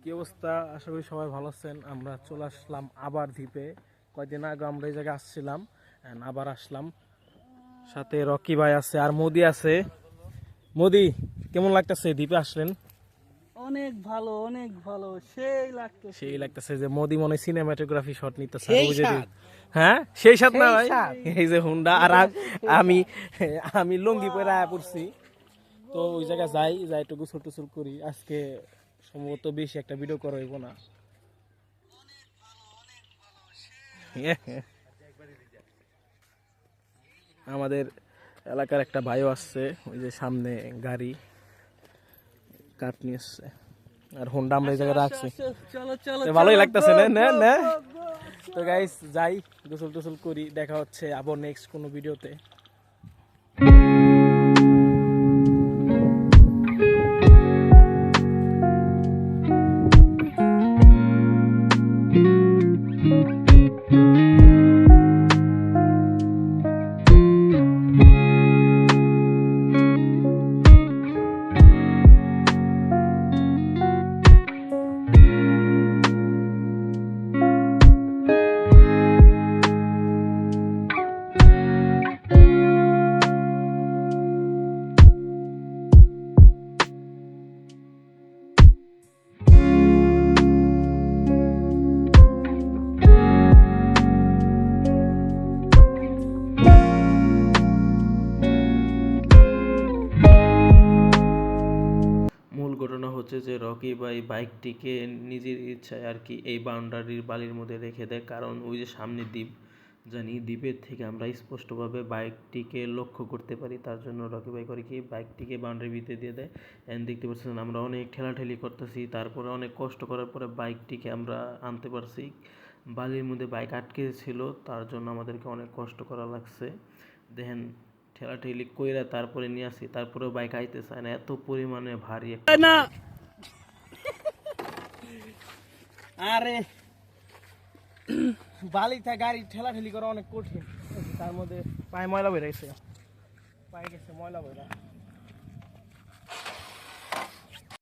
কি অবস্থা? আশা করি সবাই ভালো আছেন। আমরা চলে আসলাম আবার দ্বীপে। কয়েকদিন আগে আমরা এই জায়গায় আসছিলাম, আবার আসলাম। সাথে রকি ভাই আছে আর মোদি আছে। মোদি, কেমন লাগতেছে দ্বীপে আসলেন? অনেক ভালো, অনেক ভালো, সেই লাগতেছে। সেই লাগতেছে যে মোদি মনে সিনেমাটোগ্রাফি শট নিতেছে। সেই ওই যে স্বাদ। হ্যাঁ, সেই সাথে না সেই ভাই? স্বাদ। এই যে হুন্ডা আর আমি আমি লুঙ্গি পরে আয়া পড়ছি। তো ওই জায়গায় যাই একটু গোসল টোসল করি। আজকে সম্ভবত বেশি একটা ভিডিও করা হইব না। আমাদের এলাকার একটা ভাইও আসছে, ওই যে সামনে গাড়ি কাঠ নিয়ে আসছে। আর হোন্ডা আমরা এই জায়গায় রাখছি। চলো চলো, তো ভালোই লাগতেছে না? তো গাইস যাই, গোসল টোসল করি। দেখা হচ্ছে আবার নেক্সট কোনো ভিডিওতে। মূল ঘটনা হচ্ছে যে রকি ভাই বাইকটিকে নিজের ইচ্ছায় আর কি এই বাউন্ডারির বালির মধ্যে রেখে দেয়, কারণ ওই যে সামনে দ্বীপ, জানি দ্বীপের থেকে আমরা স্পষ্টভাবে বাইকটিকে লক্ষ্য করতে পারি। তার জন্য রকি ভাই করে কি বাইকটিকে বাউন্ডারির ভিতরে দিয়ে দেয়। এন্ড দেখতে পাচ্ছেন আমরা অনেক ঠেলাঠেলি করতেছি, তারপরে অনেক কষ্ট করার পরে বাইকটিকে আমরা আনতে পারছি। বালির মধ্যে বাইক আটকে ছিল, তার জন্য আমাদেরকে অনেক কষ্ট করা লাগছে। দেখেন ঠেলাঠেলি কইরা তারপরে নিয়ে আসি, তারপরেও বাইক আইতে চায় না, এত পরিমাণে ভারী একটা না। বাইক। আরে বালিতে গাড়ি ঠেলাঠেলি করা অনেক কঠিন। তার মধ্যে পায়ে ময়লা বেড়ে গেছে, পায়ে গেছে ময়লা বেড়া।